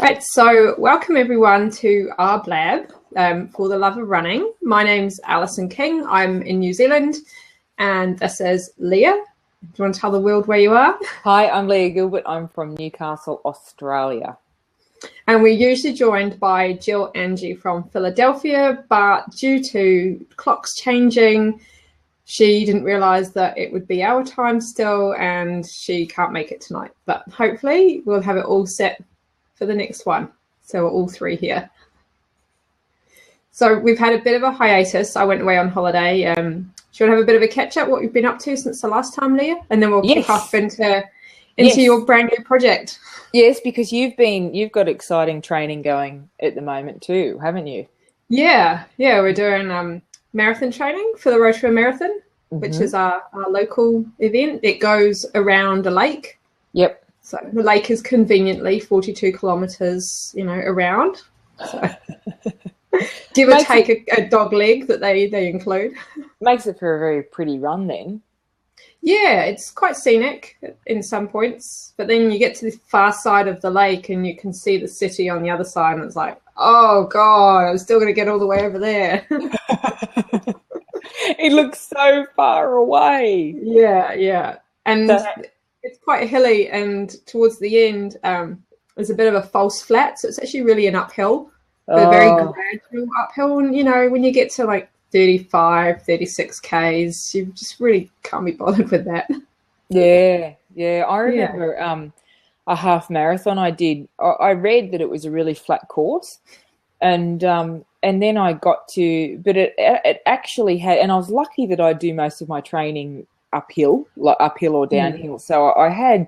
Right, so welcome everyone to our blab for the love of running. My name's Alison King. I'm in New Zealand, and this is Leah. Do you want to tell the world where you are? Hi, I'm Leah Gilbert. I'm from Newcastle, Australia. And we're usually joined by Jill Angie from Philadelphia, but due to clocks changing, she didn't realise that it would be our time still, and she can't make it tonight. But hopefully we'll have it all set for the next one. So we're all three here. So we've had a bit of a hiatus. I went away on holiday. Do you want to have a bit of a catch up what you've been up to since the last time, Leah? And then we'll kick off into your brand new project. Yes, because you've got exciting training going at the moment too, haven't you? Yeah, we're doing marathon training for the Rotorua Marathon, which is our local event. It goes around a lake. Yep. So the lake is conveniently 42 kilometres, around. So give or take a dog leg that they include. Makes it for a very pretty run then. Yeah, it's quite scenic in some points, but then you get to the far side of the lake and you can see the city on the other side, and it's like, oh God, I'm still going to get all the way over there. It looks so far away. Yeah. And it's quite hilly, and towards the end, there's a bit of a false flat, so it's actually really an uphill, but a very gradual uphill. And when you get to like 35, 36 Ks, you just really can't be bothered with that. Yeah. I remember a half marathon I did. I read that it was a really flat course, and then I got to, but it actually had, and I was lucky that I do most of my training uphill or downhill. So I had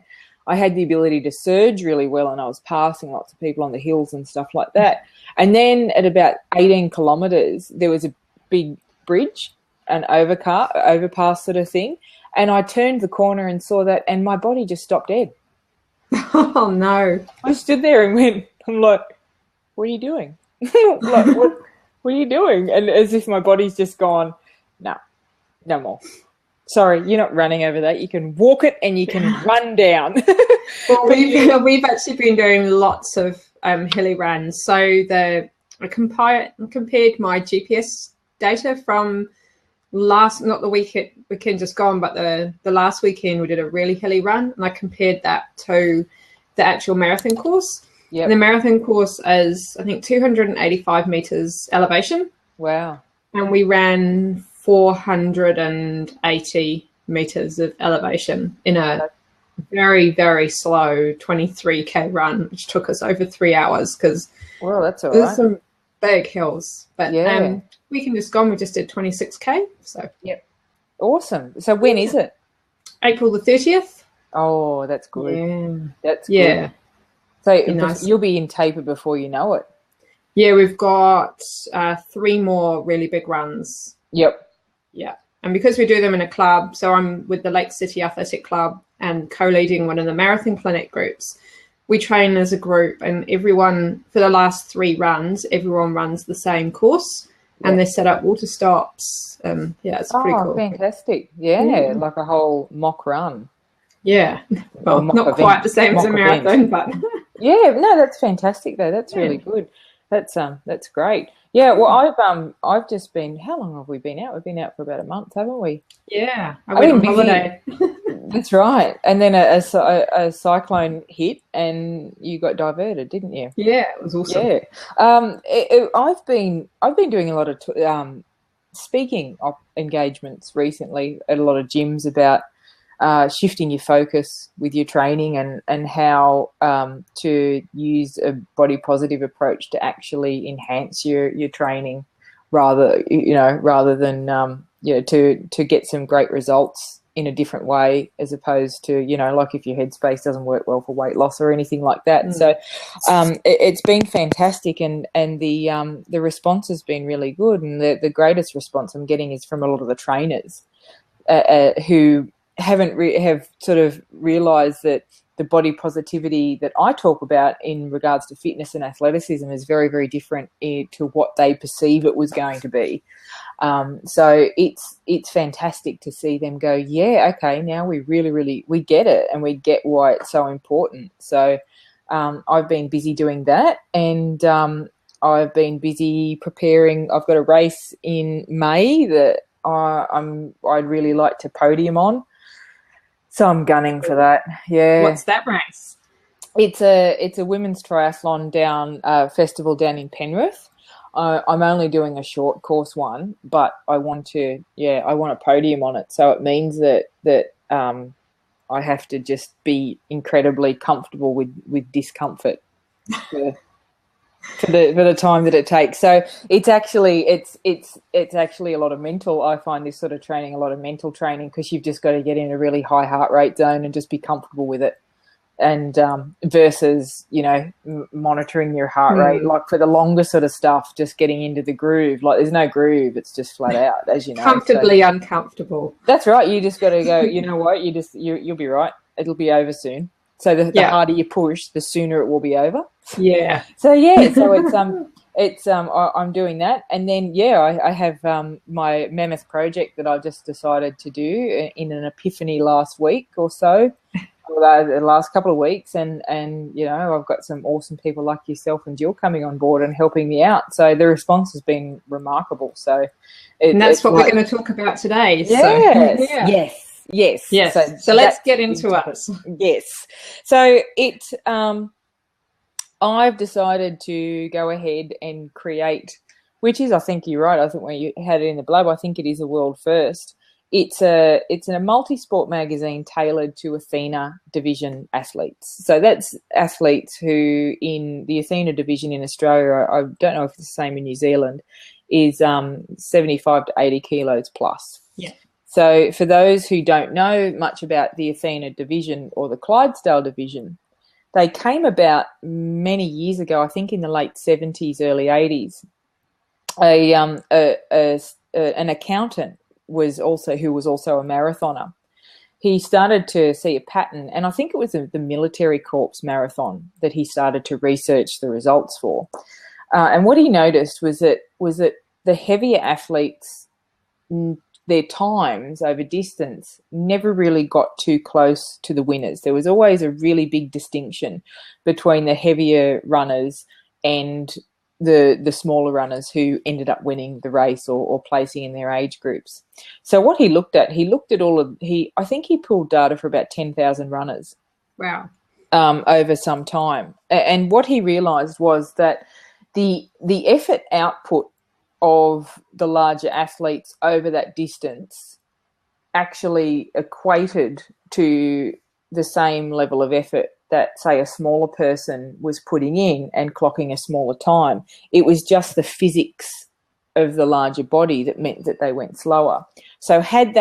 the ability to surge really well, and I was passing lots of people on the hills and stuff like that. And then at about 18 kilometres, there was a big bridge, an overpass sort of thing. And I turned the corner and saw that, and my body just stopped dead. Oh, no. I stood there and I'm like, what are you doing? Like, what are you doing? And as if my body's just gone, no more. Sorry, you're not running over that. You can walk it and you can run down. Well, we've actually been doing lots of hilly runs. So I compared my GPS data from not the weekend just gone, but the last weekend we did a really hilly run, and I compared that to the actual marathon course. Yep. The marathon course is, I think, 285 meters elevation. Wow. And we ran 480 meters of elevation in a very, very slow 23K run, which took us over 3 hours because that's all there's right. some big hills. But weekend just gone, we just did 26K. So awesome. So when is it? April the 30th. Oh, that's good. Yeah. That's good. Yeah. So nice. You'll be in taper before you know it. Yeah, we've got 3 more really big runs. Yep. Yeah. And because we do them in a club, so I'm with the Lake City Athletic Club and co-leading one of the Marathon Clinic groups, we train as a group, and everyone, for the last 3 runs, everyone runs the same course, and they set up water stops. It's pretty cool. Oh, fantastic. Yeah, like a whole mock run. Yeah. Well, not quite the same as a marathon, but... Yeah, no, that's fantastic though. That's really good. That's great. Yeah, well, I've just been. How long have we been out? We've been out for about a month, haven't we? Yeah, I went on holiday. That's right. And then a cyclone hit, and you got diverted, didn't you? Yeah, it was awesome. Yeah. I've been doing a lot of speaking engagements recently at a lot of gyms about shifting your focus with your training and how to use a body positive approach to actually enhance your training rather than to get some great results in a different way, as opposed to like if your headspace doesn't work well for weight loss or anything like that. So it's been fantastic, and the response has been really good, and the greatest response I'm getting is from a lot of the trainers who have sort of realised that the body positivity that I talk about in regards to fitness and athleticism is very, very different to what they perceive it was going to be. So it's fantastic to see them go, yeah, okay, now we really, really, we get it, and we get why it's so important. So I've been busy doing that, and I've been busy preparing. I've got a race in May that I'd really like to podium on, so I'm gunning for that. Yeah. What's that race? It's a women's triathlon festival down in Penrith. I'm only doing a short course one, but I want a podium on it. So it means that I have to just be incredibly comfortable with discomfort for the time that it takes. So it's actually a lot of mental. I find this sort of training a lot of mental training, because you've just got to get in a really high heart rate zone and just be comfortable with it. And versus, monitoring your heart rate, like for the longer sort of stuff, just getting into the groove. Like there's no groove; it's just flat out, as you know. Comfortably uncomfortable. That's right. You just got to go. You know what? You'll be right. It'll be over soon. So the harder you push, the sooner it will be over. Yeah. So it's I'm doing that, and then I have my mammoth project that I've just decided to do in an epiphany last week or so. The last couple of weeks, and I've got some awesome people like yourself and Jill coming on board and helping me out. So the response has been remarkable. So and that's what we're going to talk about today. Yes, so, yes. So let's get into it. Yes. So I've decided to go ahead and create, which is, I think you're right. I think when you had it in the blab, I think it is a world first. It's a multi-sport magazine tailored to Athena division athletes. So that's athletes who, in the Athena division in Australia, I don't know if it's the same in New Zealand, is 75 to 80 kilos plus. Yeah. So for those who don't know much about the Athena division or the Clydesdale division, they came about many years ago, I think in the late 70s, early 80s. An accountant who was also a marathoner. He started to see a pattern, and I think it was the military corps marathon that he started to research the results for. And what he noticed was that the heavier athletes, their times over distance never really got too close to the winners. There was always a really big distinction between the heavier runners and the smaller runners who ended up winning the race or placing in their age groups. So what he looked at I think he pulled data for about 10,000 runners. Wow. Over some time. And what he realized was that the effort output of the larger athletes over that distance actually equated to the same level of effort that, say, a smaller person was putting in and clocking a smaller time. It was just the physics of the larger body that meant that they went slower. So had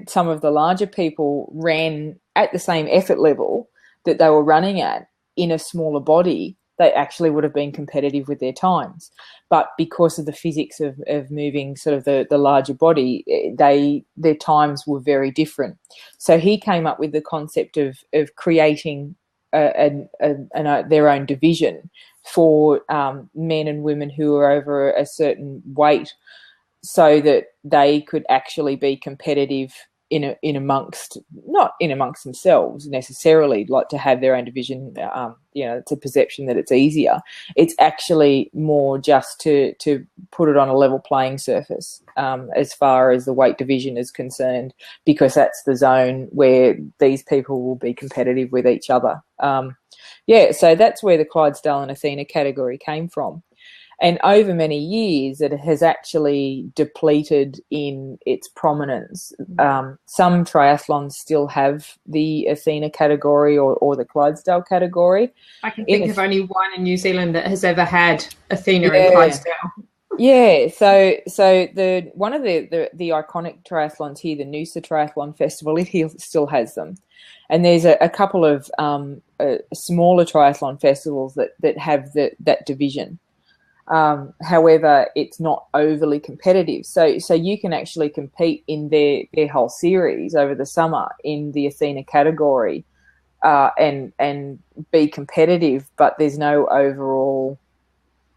some of the larger people ran at the same effort level that they were running at in a smaller body, they actually would have been competitive with their times. But because of the physics of moving sort of the larger body, their times were very different. So he came up with the concept of creating their own division for men and women who are over a certain weight, so that they could actually be competitive not in amongst themselves necessarily, like to have their own division. It's a perception that it's easier. It's actually more just to put it on a level playing surface as far as the weight division is concerned, because that's the zone where these people will be competitive with each other. So that's where the Clydesdale and Athena category came from. And over many years, it has actually depleted in its prominence. Some triathlons still have the Athena category or the Clydesdale category. I can think of only one in New Zealand that has ever had Athena and Clydesdale. Yeah, so one of the iconic triathlons here, the Noosa Triathlon Festival, it still has them. And there's a couple of smaller triathlon festivals that have that division. However, it's not overly competitive. So you can actually compete in their whole series over the summer in the Athena category and be competitive, but there's no overall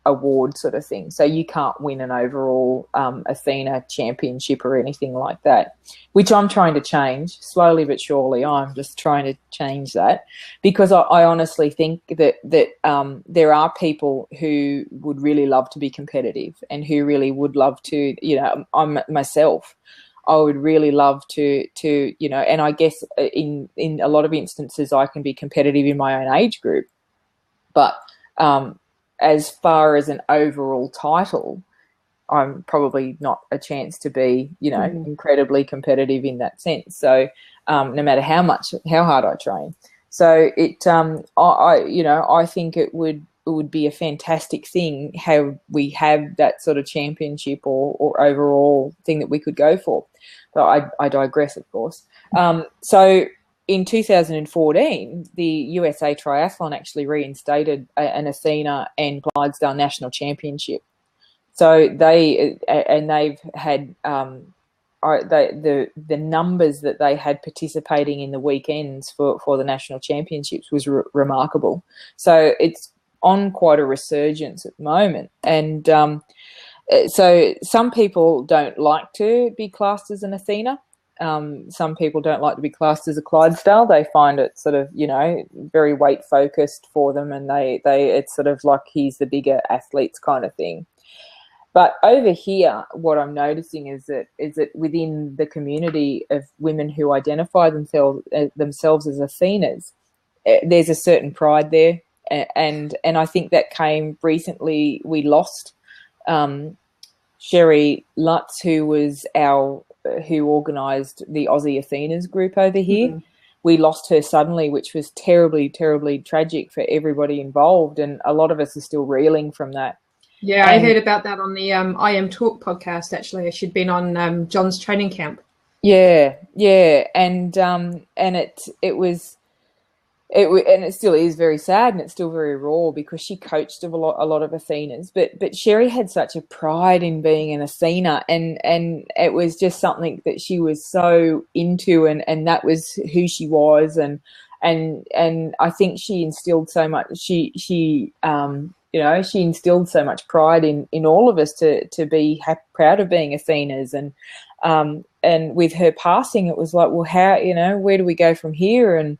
award sort of thing. So you can't win an overall Athena championship or anything like that, which I'm trying to change slowly but surely. I'm just trying to change that, because I honestly think that there are people who would really love to be competitive and who really would love to, I'm myself. I would really love to, and I guess in a lot of instances I can be competitive in my own age group. But as far as an overall title, I'm probably not a chance to be, incredibly competitive in that sense. So no matter how hard I train. So I think it would be a fantastic thing how we have that sort of championship or overall thing that we could go for. But I digress, of course. So in 2014, the USA Triathlon actually reinstated an Athena and Clydesdale national championship. So they've had the numbers that they had participating in the weekends for the national championships was remarkable. So it's on quite a resurgence at the moment, and so some people don't like to be classed as an Athena. Some people don't like to be classed as a Clydesdale. They find it sort of, very weight focused for them, and it's sort of like he's the bigger athletes kind of thing. But over here, what I'm noticing is that within the community of women who identify themselves as Athenas, there's a certain pride there, and I think that came recently. We lost Sherry Lutz, who organised the Aussie Athenas group over here. Mm-hmm. We lost her suddenly, which was terribly, terribly tragic for everybody involved, and a lot of us are still reeling from that. Yeah, I heard about that on the I Am Talk podcast, actually. She'd been on John's training camp. Yeah, and it still is very sad, and it's still very raw, because she coached a lot of Athenas, but Sherry had such a pride in being an Athena, and it was just something that she was so into, and that was who she was, and I think she instilled so much. She instilled so much pride in all of us to be proud of being Athenas, and with her passing, it was like, well, how, where do we go from here? And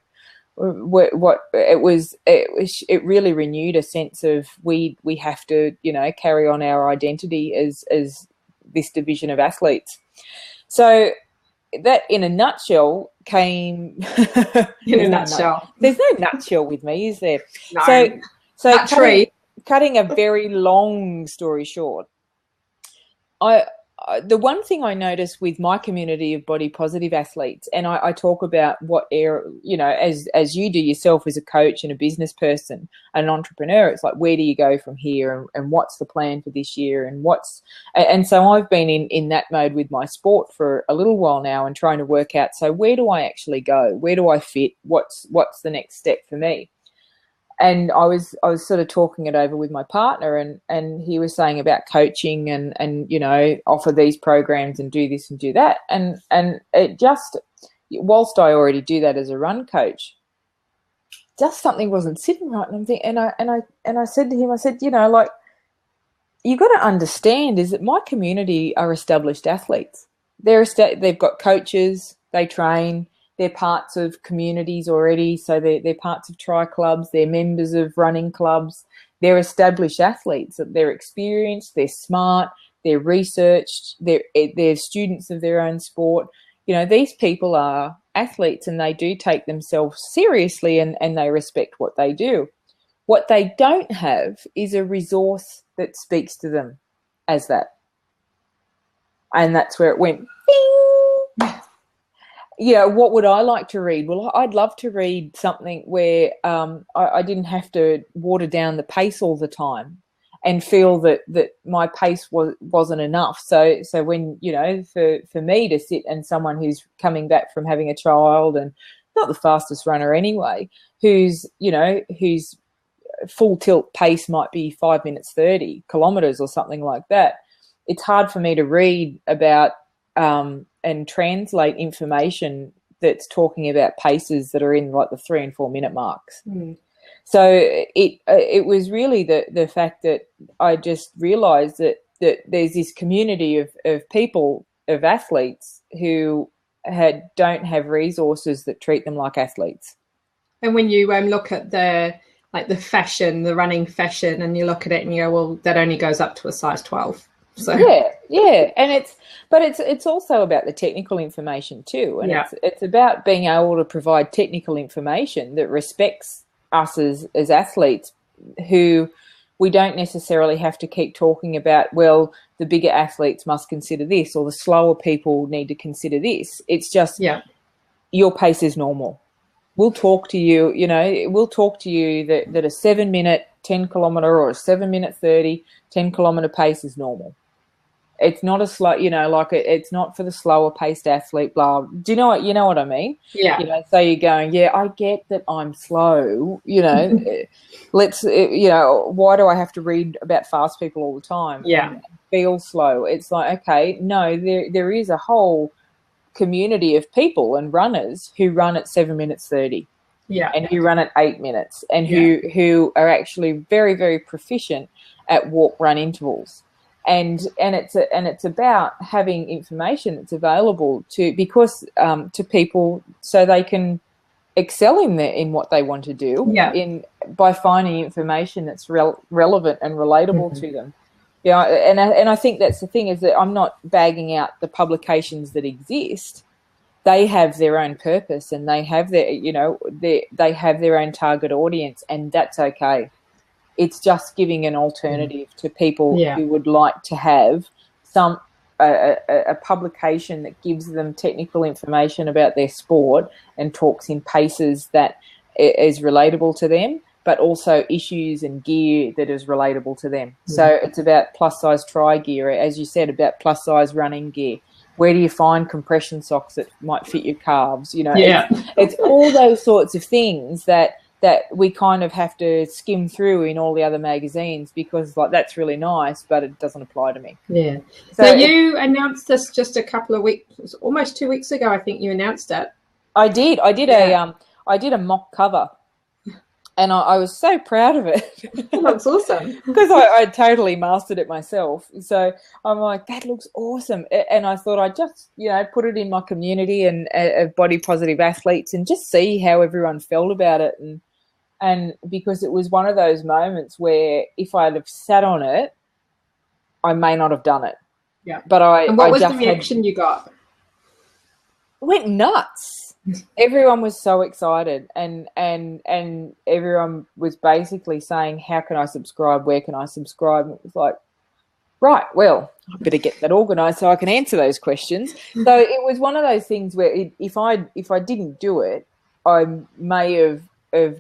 it really renewed a sense of we have to carry on our identity as this division of athletes. So that, in a nutshell, came in a nutshell. There's no nutshell with me, is there? No. So cutting a very long story short, the one thing I notice with my community of body positive athletes, and I talk about what as you do yourself as a coach and a business person, an entrepreneur, it's like, where do you go from here, and what's the plan for this year, and so I've been in that mode with my sport for a little while now, and trying to work out, so where do I actually go? Where do I fit? What's the next step for me? And I was sort of talking it over with my partner, and he was saying about coaching and offer these programs and do this and do that. And it just, whilst I already do that as a run coach, just something wasn't sitting right. And I'm thinking, and I said to him, I said, you got to understand is that my community are established athletes. They've got coaches, they train. They're parts of communities already, so they're parts of tri clubs, they're members of running clubs, they're established athletes, they're experienced, they're smart, they're researched, they're students of their own sport. These people are athletes, and they do take themselves seriously, and they respect what they do. What they don't have is a resource that speaks to them as that. And that's where it went, bing! What would I like to read? Well, I'd love to read something where I didn't have to water down the pace all the time and feel that my pace wasn't enough. So when, for me to sit and someone who's coming back from having a child and not the fastest runner anyway, whose full tilt pace might be 5 minutes 30 kilometers or something like that, it's hard for me to read about and translate information that's talking about paces that are in like the 3 and 4 minute marks. Mm. So it was really the fact that I just realised that there's this community of people, of athletes who don't have resources that treat them like athletes. And when you look at the fashion, the running fashion, and you look at it and you go, well, that only goes up to a size 12. So yeah, and it's also about the technical information too, and it's about being able to provide technical information that respects us as athletes, who we don't necessarily have to keep talking about, well, the bigger athletes must consider this, or the slower people need to consider this. It's just your pace is normal. We'll talk to you, we'll talk to you that a 7-minute 10 kilometre or a 7-minute 30, 10 kilometre pace is normal. It's not a slow, it's not for the slower paced athlete, blah. Do you know what I mean? Yeah. So you're going, yeah, I get that I'm slow, let's, why do I have to read about fast people all the time? Yeah. And feel slow. It's like, okay, no, there is a whole community of people and runners who run at 7 minutes 30. Yeah. And who run at 8 minutes, and who are actually very, very proficient at walk-run intervals. And it's about having information that's available to people, so they can excel in what they want to do. By finding information that's relevant and relatable to them. And I think that's the thing, is that I'm not bagging out the publications that exist. They have their own purpose, and they have they have their own target audience, and that's okay. It's just giving an alternative to people who would like to have a publication that gives them technical information about their sport and talks in paces that is relatable to them, but also issues and gear that is relatable to them. So it's about plus size tri gear, as you said, about plus size running gear. Where do you find compression socks that might fit your calves? It's all those sorts of things that we kind of have to skim through in all the other magazines, because that's really nice, but it doesn't apply to me. Yeah. So you announced this just a couple of weeks, almost 2 weeks ago, I think you announced it. I did. I did a mock cover, and I was so proud of it. That's awesome. Because I totally mastered it myself. So I'm like, that looks awesome. And I thought I'd just, put it in my community and of body positive athletes, and just see how everyone felt about it. And because it was one of those moments where if I'd have sat on it, I may not have done it. Yeah. But And what was the reaction you got? Went nuts. Everyone was so excited, and everyone was basically saying, how can I subscribe? Where can I subscribe? And it was like, right, well, I better get that organised so I can answer those questions. So it was one of those things where if I didn't do it, I may have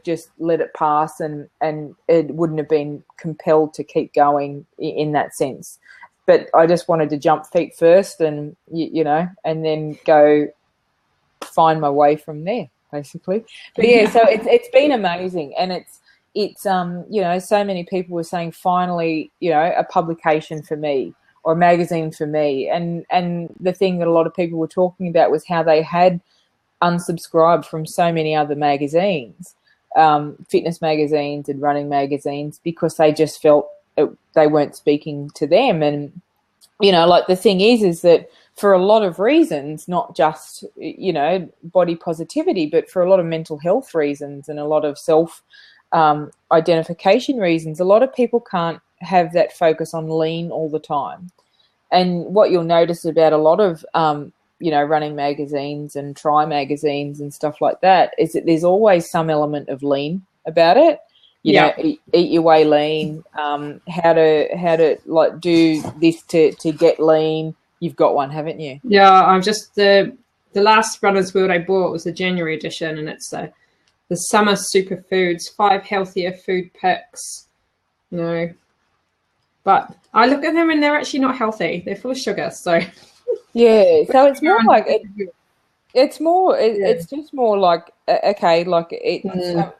just let it pass, and it wouldn't have been compelled to keep going in that sense. But I just wanted to jump feet first, and and then go find my way from there, basically. But so it's been amazing, and it's so many people were saying, finally, a publication for me, or a magazine for me, and the thing that a lot of people were talking about was how they had unsubscribed from so many other magazines, fitness magazines and running magazines, because they just felt they weren't speaking to them. And the thing is that for a lot of reasons, not just, body positivity, but for a lot of mental health reasons and a lot of self identification reasons, a lot of people can't have that focus on lean all the time. And what you'll notice about a lot of, running magazines and tri magazines and stuff like that is that there's always some element of lean about it. Eat your way lean, how to do this to get lean. You've got one, haven't you? Yeah, I'm just the last Runner's World I bought was the January edition, and it's the summer superfoods, 5 healthier food picks. But I look at them and they're actually not healthy. They're full of sugar. So yeah, so it's more like it's just more like okay, like it's.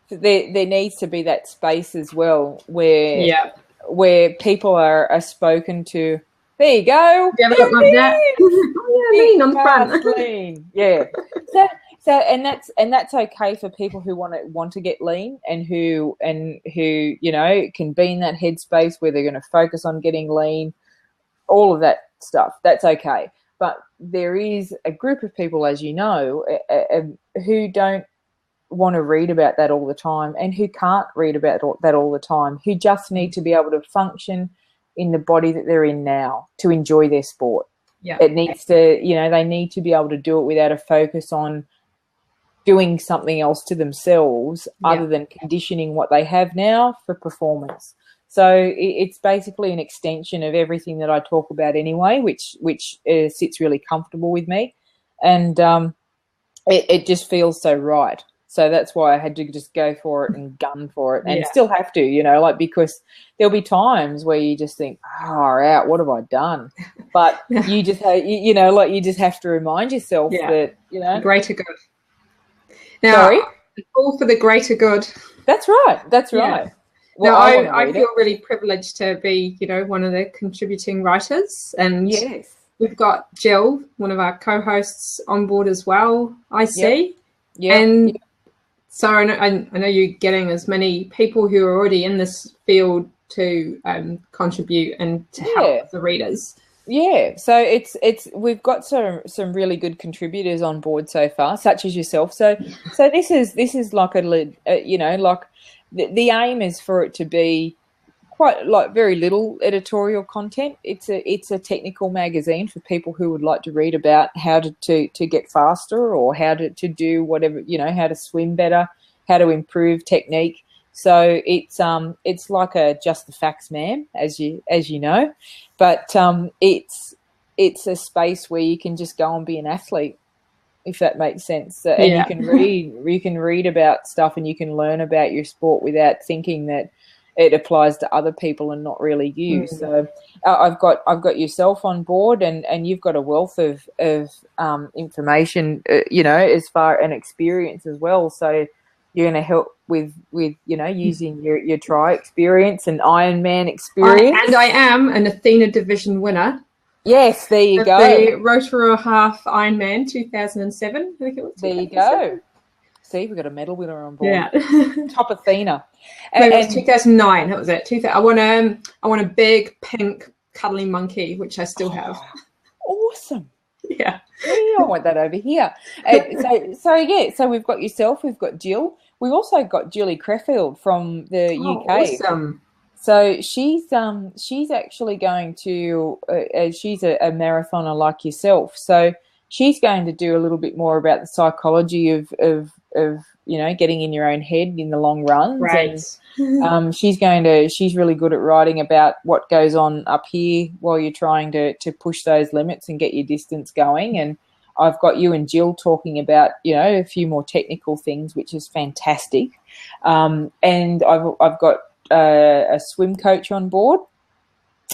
There needs to be that space as well where people are spoken to. There you go. You ever look like that? Lean on the front. Lean. Yeah. So and that's okay for people who want to get lean and who you know can be in that headspace where they're going to focus on getting lean, all of that stuff. That's okay. But there is a group of people, as you know, who don't want to read about that all the time and who can't read about that all the time, who just need to be able to function in the body that they're in now to enjoy their sport. Yeah. It needs to, you know, they need to be able to do it without a focus on doing something else to themselves other than conditioning what they have now for performance. So it's basically an extension of everything that I talk about anyway, which sits really comfortable with me. And it just feels so right. So that's why I had to just go for it and gun for it and still have to, you know, like, because there'll be times where you just think, out, what have I done? But you just, you know, like you just have to remind yourself that, you know. The greater good. Now, all for the greater good. That's right. That's right. Yeah. Well, now, I feel really privileged to be, you know, one of the contributing writers. And we've got Jill, one of our co-hosts, on board as well, I see. Yeah. And so I know you're getting as many people who are already in this field to contribute and to help the readers. Yeah, so we've got some really good contributors on board so far, such as yourself. So this is like you know, like the aim is for it to be quite like very little editorial content. It's a technical magazine for people who would like to read about how to get faster or how to do whatever, you know, how to swim better, how to improve technique. So it's like a just the facts, ma'am, as you know, but it's a space where you can just go and be an athlete, if that makes sense. And you can read about stuff and you can learn about your sport without thinking that it applies to other people and not really you. Mm-hmm. So I've got yourself on board, and you've got a wealth of information, you know, as far and experience as well. So you're going to help with you know, using your tri experience and Ironman experience. And I am an Athena division winner. Yes, there you go. The Rotorua Half Ironman 2007, I think it was. There you go. See, we've got a medal winner on board. Yeah. Top Athena. No, it was 2009. That was it. I won a big pink cuddly monkey, which I still have. Awesome. Yeah. I want that over here. So we've got yourself, we've got Jill. We've also got Julie Creffield from the UK. Awesome. So she's actually going to she's a marathoner like yourself. So she's going to do a little bit more about the psychology of you know, getting in your own head in the long run. Right. And, she's really good at writing about what goes on up here while you're trying to push those limits and get your distance going. And I've got you and Jill talking about, you know, a few more technical things, which is fantastic. And I've got a swim coach on board.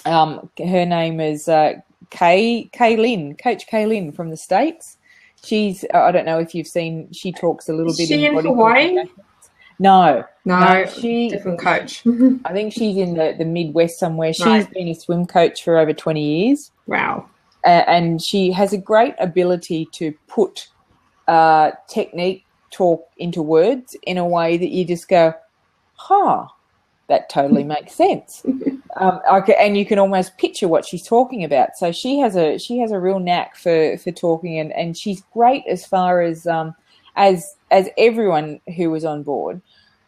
Her name is Coach Kaylin from the States. She's, I don't know if you've seen, she talks a little bit. Is she in Hawaii? No, she different coach. I think she's in the Midwest somewhere. She's been a swim coach for over 20 years. Wow. And she has a great ability to put technique talk into words in a way that you just go, that totally makes sense. And you can almost picture what she's talking about. So she has a real knack for talking, and she's great as far as everyone who was on board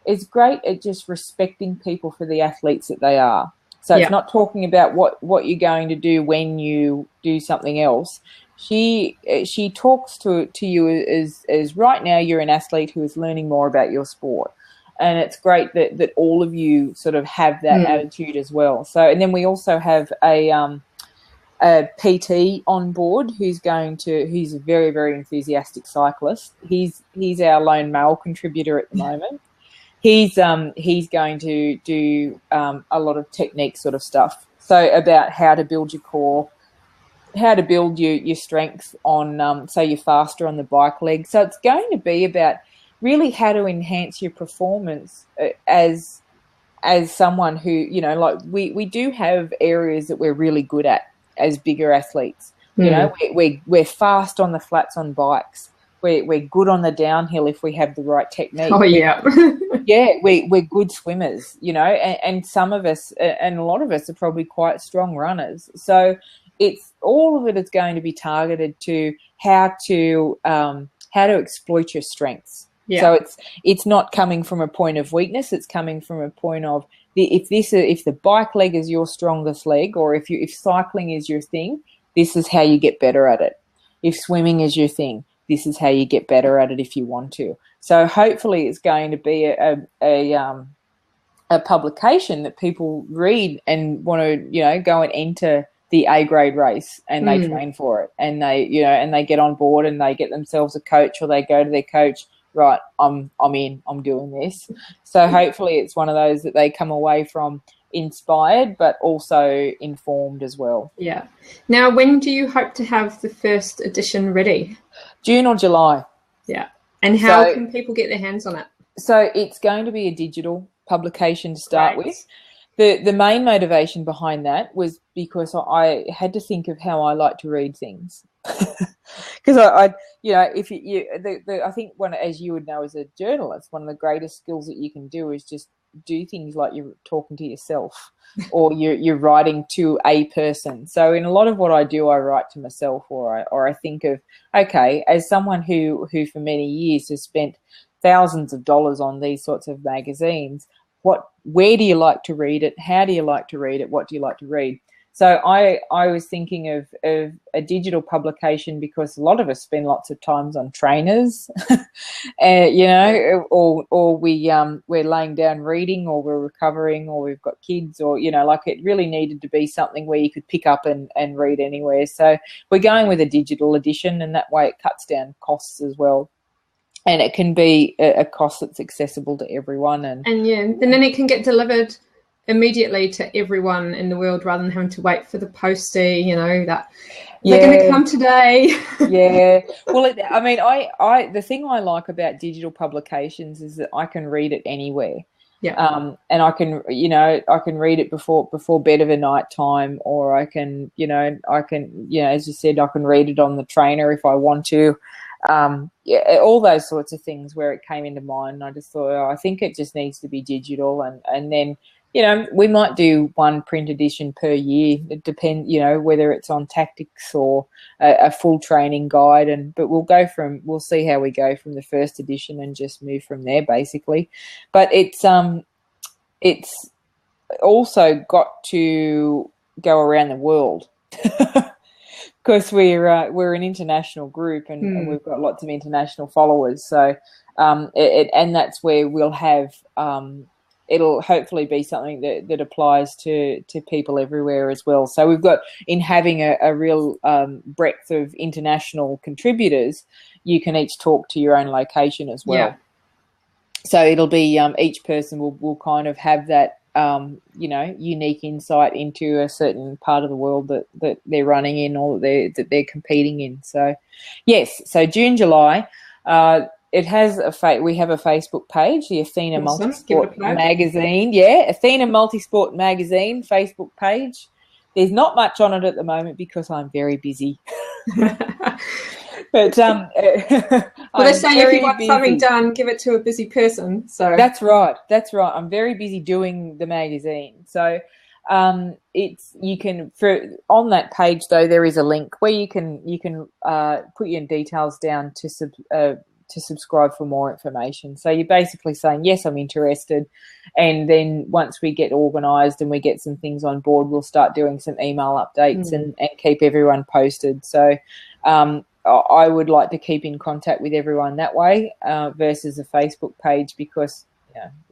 is great at just respecting people for the athletes that they are. So it's not talking about what you're going to do when you do something else. She talks to you as right now you're an athlete who is learning more about your sport. And it's great that all of you sort of have that attitude as well. So, and then we also have a PT on board who's a very, very enthusiastic cyclist. He's our lone male contributor at the moment. He's going to do a lot of technique sort of stuff. So about how to build your core, how to build your strength on, so you're faster on the bike leg. So it's going to be about really how to enhance your performance as someone who, you know, like we do have areas that we're really good at as bigger athletes. You know, we're fast on the flats on bikes. we're good on the downhill if we have the right technique. Oh yeah. Yeah, we're good swimmers, you know, and some of us, and a lot of us, are probably quite strong runners. So it's all of it is going to be targeted to how to exploit your strengths. Yeah. So it's not coming from a point of weakness. It's coming from a point of if the bike leg is your strongest leg, or if cycling is your thing, this is how you get better at it. If swimming is your thing, this is how you get better at it if you want to. So hopefully it's going to be a publication that people read and want to, you know, go and enter the A grade race, and they train for it, and they, you know, and they get on board and they get themselves a coach, or they go to their coach, right, I'm doing this. So hopefully it's one of those that they come away from inspired but also informed as well. Yeah. Now, when do you hope to have the first edition ready? June or July. Yeah. And how can people get their hands on it? So it's going to be a digital publication to start with. The main motivation behind that was because I had to think of how I like to read things. Because I you know, if I think as you would know as a journalist, one of the greatest skills that you can do is just do things like you're talking to yourself, or you're writing to a person. So in a lot of what I do, I write to myself, or I think of, okay, as someone who for many years has spent thousands of dollars on these sorts of magazines, where do you like to read it? How do you like to read it? What do you like to read? So I was thinking of a digital publication, because a lot of us spend lots of times on trainers, you know, or we're laying down reading, or we're recovering, or we've got kids, or, you know, like it really needed to be something where you could pick up and read anywhere. So we're going with a digital edition, and that way it cuts down costs as well. And it can be a cost that's accessible to everyone. And then it can get delivered immediately to everyone in the world, rather than having to wait for the postie, you know, that they're going to come today. Yeah. Well, the thing I like about digital publications is that I can read it anywhere. Yeah. And I can read it before bed of a night time, or I can, as you said, I can read it on the trainer if I want to. All those sorts of things where it came into mind. And I just thought, I think it just needs to be digital, and then, you know, we might do one print edition per year. It depends, you know, whether it's on tactics or a full training guide, but we'll see how we go from the first edition and just move from there, basically. But it's also got to go around the world. Because we're an international group, and we've got lots of international followers. So and that's where we'll have it'll hopefully be something that applies to people everywhere as well. So we've got, in having a real breadth of international contributors, you can each talk to your own location as well. Yeah. So it'll be each person will kind of have that unique insight into a certain part of the world that they're running in, or that they're competing in. So yes, so June, July. It has we have a Facebook page, the Athena Multisport Magazine. Yeah, Athena Multisport Magazine Facebook page. There's not much on it at the moment because I'm very busy. But well, they're saying if you want something done, give it to a busy person. So that's right. I'm very busy doing the magazine. So on that page though, there is a link where you can put your details down to subscribe for more information. So you're basically saying, yes, I'm interested. And then once we get organised and we get some things on board, we'll start doing some email updates and keep everyone posted. So I would like to keep in contact with everyone that way versus a Facebook page, because,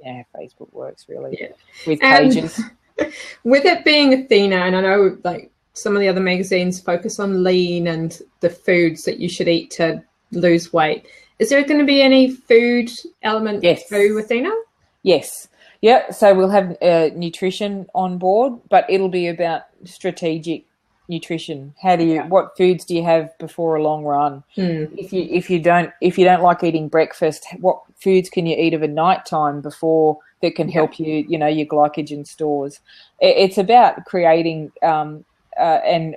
Facebook works really with pages. With it being Athena, and I know like some of the other magazines focus on lean and the foods that you should eat to lose weight. Is there going to be any food element to Athena? Yes. Yeah. So we'll have nutrition on board, but it'll be about strategic nutrition. What foods do you have before a long run? If you don't like eating breakfast, what foods can you eat of a night time before that can help you, your glycogen stores? It's about creating and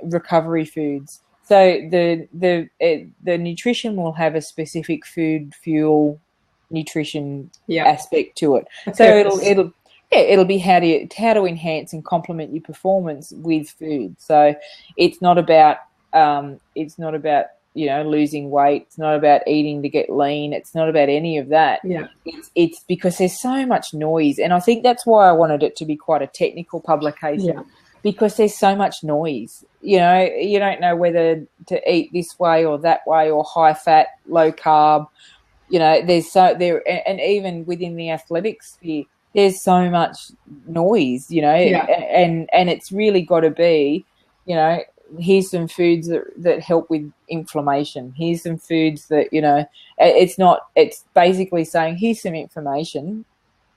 recovery foods. So the nutrition will have a specific food, fuel, nutrition aspect to it. So it'll be how to enhance and complement your performance with food. So it's not about losing weight. It's not about eating to get lean. It's not about any of that. Yeah. It's because there's so much noise, and I think that's why I wanted it to be quite a technical publication. Yeah. Because there's so much noise. You don't know whether to eat this way or that way, or high fat, low carb. And even within the athletics sphere, there's so much noise. And it's really got to be, here's some foods that help with inflammation. Here's some foods that, it's basically saying, here's some information,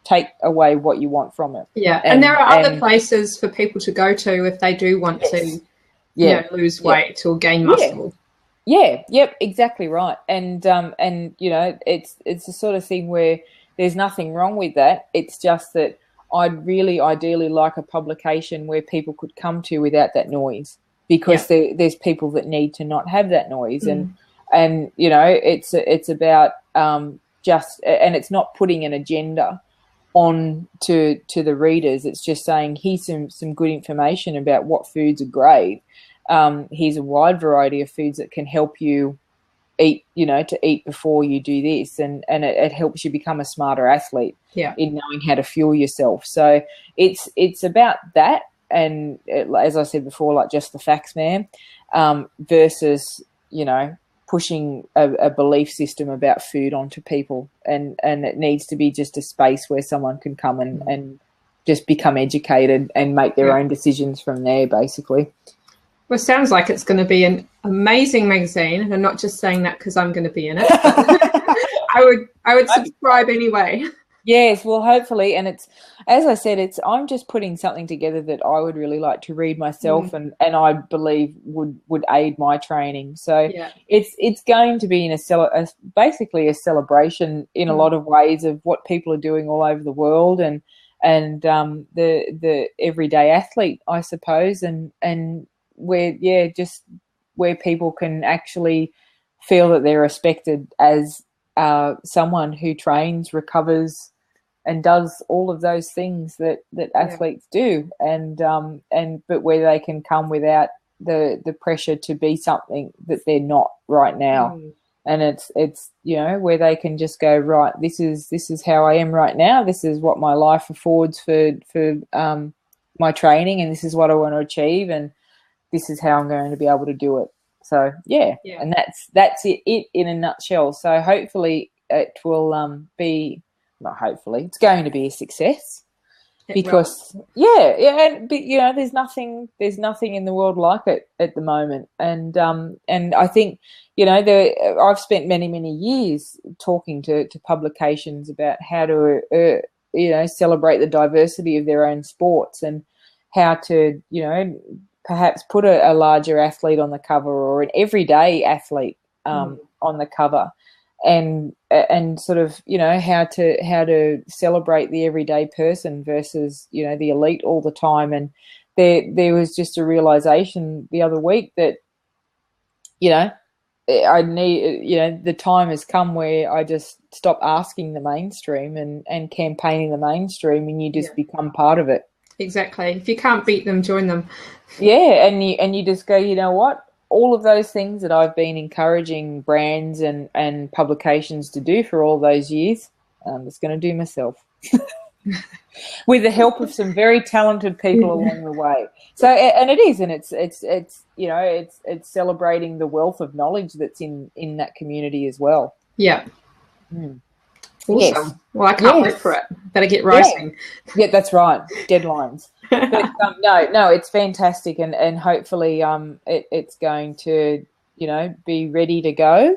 take away what you want from it. Yeah. And there are other places for people to go to if they do want to lose weight or gain muscle. Yeah. Yep. Exactly right. And it's the sort of thing where there's nothing wrong with that. It's just that I'd really ideally like a publication where people could come to without that noise, because there's people that need to not have that noise. And it's about and it's not putting an agenda on to the readers. It's just saying, here's some good information about what foods are great. Here's a wide variety of foods that can help you eat, to eat before you do this, and it helps you become a smarter athlete in knowing how to fuel yourself. So it's about that, and as I said before, like just the facts, man, versus pushing a belief system about food onto people, and it needs to be just a space where someone can come and just become educated and make their own decisions from there, basically. Well, it sounds like it's going to be an amazing magazine, and I'm not just saying that because I'm going to be in it. But I would subscribe anyway. Yes, well, hopefully, and it's, as I said, I'm just putting something together that I would really like to read myself, and I believe would aid my training. So it's going to be basically a celebration in a lot of ways of what people are doing all over the world, and the everyday athlete, I suppose, and where people can actually feel that they're respected as someone who trains, recovers, and does all of those things that athletes do, but where they can come without the pressure to be something that they're not right now. And it's where they can just go, right, this is how I am right now, this is what my life affords for my training, and this is what I want to achieve, and this is how I'm going to be able to do it. So and that's it in a nutshell. So hopefully it will be, not hopefully, it's going to be a success, because there's nothing in the world like it at the moment, and I think I've spent many years talking to publications about how to celebrate the diversity of their own sports, and how to perhaps put a larger athlete on the cover, or an everyday athlete on the cover, and sort of how to celebrate the everyday person versus the elite all the time. And there was just a realization the other week that I need the time has come where I just stop asking the mainstream and campaigning the mainstream, and you just become part of it. Exactly. If you can't beat them, join them. Yeah, and you just go, you know what? All of those things that I've been encouraging brands and publications to do for all those years, I'm just going to do myself. With the help of some very talented people along the way. So, and it is, and it's celebrating the wealth of knowledge that's in that community as well. Yeah. Awesome. Yes. Well, I can't wait for it. Better get writing. Yeah, that's right. Deadlines. But no, it's fantastic, and hopefully it's going to be ready to go.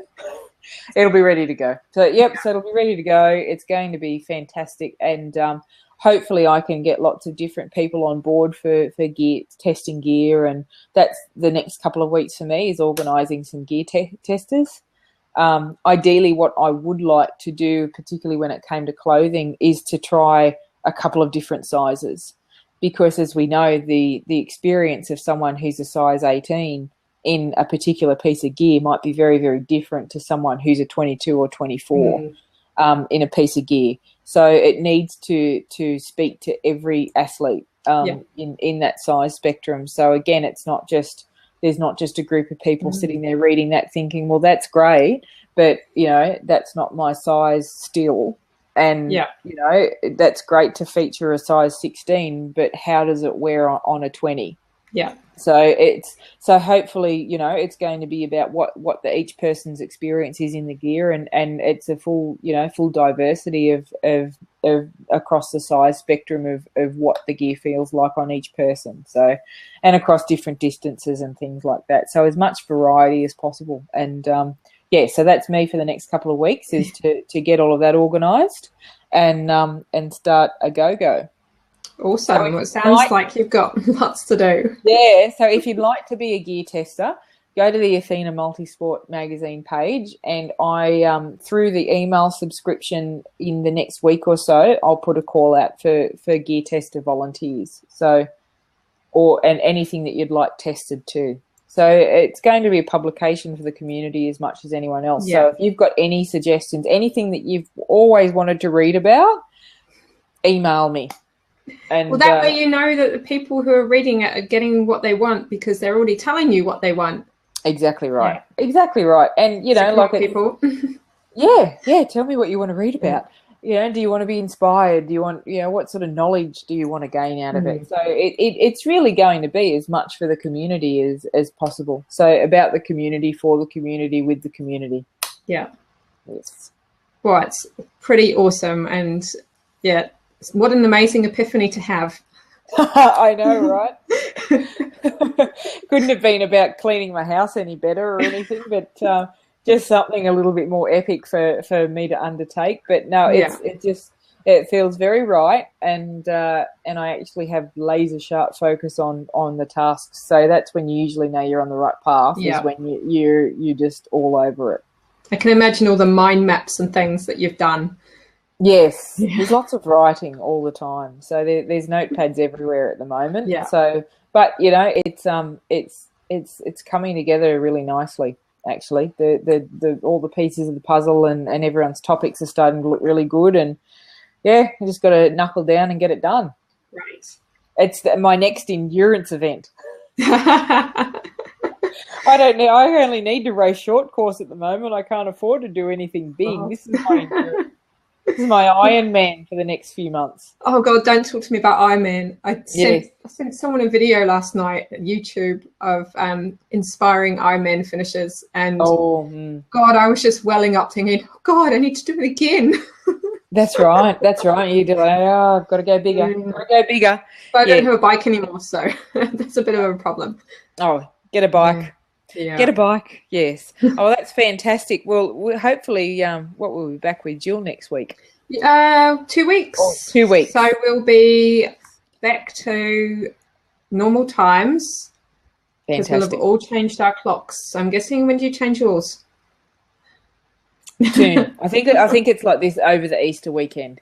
It'll be ready to go. So it'll be ready to go. It's going to be fantastic, and hopefully I can get lots of different people on board for gear testing gear, and that's the next couple of weeks for me, is organising some gear testers. Ideally, what I would like to do, particularly when it came to clothing, is to try a couple of different sizes, because as we know, the experience of someone who's a size 18 in a particular piece of gear might be very, very different to someone who's a 22 or 24 in a piece of gear. So it needs to speak to every athlete in that size spectrum. So again, there's not just a group of people sitting there reading that thinking, well, that's great, but, that's not my size still. And, that's great to feature a size 16, but how does it wear on a 20? Yeah. So hopefully, it's going to be about what each person's experience is in the gear, and it's a full diversity of across the size spectrum of what the gear feels like on each person. So, and across different distances and things like that. So as much variety as possible. And so that's me for the next couple of weeks, is to get all of that organised and start a go. Awesome. So it sounds like you've got lots to do. Yeah. So if you'd like to be a gear tester, go to the Athena Multisport Magazine page, and I, through the email subscription in the next week or so, I'll put a call out for gear tester volunteers. So, and anything that you'd like tested too. So it's going to be a publication for the community as much as anyone else. Yeah. So if you've got any suggestions, anything that you've always wanted to read about, email me. And that way that the people who are reading it are getting what they want, because they're already telling you what they want. Exactly right. Yeah. Exactly right. And, people. Tell me what you want to read about. Do you want to be inspired? Do you want, what sort of knowledge do you want to gain out of it? So it's really going to be as much for the community as possible. So about the community, for the community, with the community. Yeah. Yes. Well, it's pretty awesome. And, what an amazing epiphany to have. I know, right? Couldn't have been about cleaning my house any better or anything, but just something a little bit more epic for me to undertake. But no, it feels very right, and I actually have laser sharp focus on the tasks. So that's when you usually know you're on the right path. Is when you're just all over it. I can imagine all the mind maps and things that you've done. Yes, there's lots of writing all the time. So there's notepads everywhere at the moment. Yeah. So, but it's coming together really nicely. Actually, the all the pieces of the puzzle and everyone's topics are starting to look really good. And you just got to knuckle down and get it done. Right. It's my next endurance event. I don't know. I only need to race short course at the moment. I can't afford to do anything big. Oh. This is my endurance. This is my Ironman for the next few months. Oh, God, don't talk to me about Ironman. I sent someone a video last night at YouTube of inspiring Ironman finishes. And, God, I was just welling up thinking, oh, God, I need to do it again. That's right. You do like, I've got to go bigger. But I don't have a bike anymore, so that's a bit of a problem. Oh, get a bike. Yeah. Get a bike, yes. Oh, that's fantastic. Well, we'll hopefully, what will we be back with Jill next week? 2 weeks. Oh, 2 weeks. So we'll be back to normal times. Fantastic. Because we'll have all changed our clocks. So I'm guessing, when do you change yours? Soon. I think it's like this over the Easter weekend.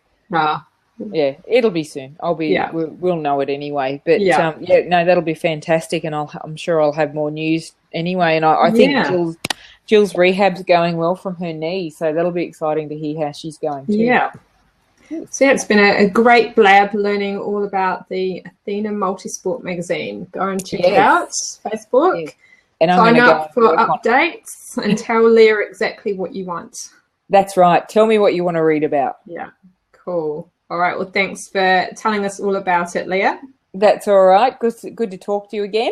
Yeah, it'll be soon. We'll know it anyway. But that'll be fantastic, and I'm sure I'll have more news anyway. And I think Jill's rehab's going well from her knee, so that'll be exciting to hear how she's going too. Yeah. So it's been a great blab learning all about the Athena Multisport Magazine. Go and check it out, Facebook. Yeah. And sign up for updates and tell Leah exactly what you want. That's right. Tell me what you want to read about. Yeah, cool. All right. Well, thanks for telling us all about it, Leah. That's all right. Good to talk to you again.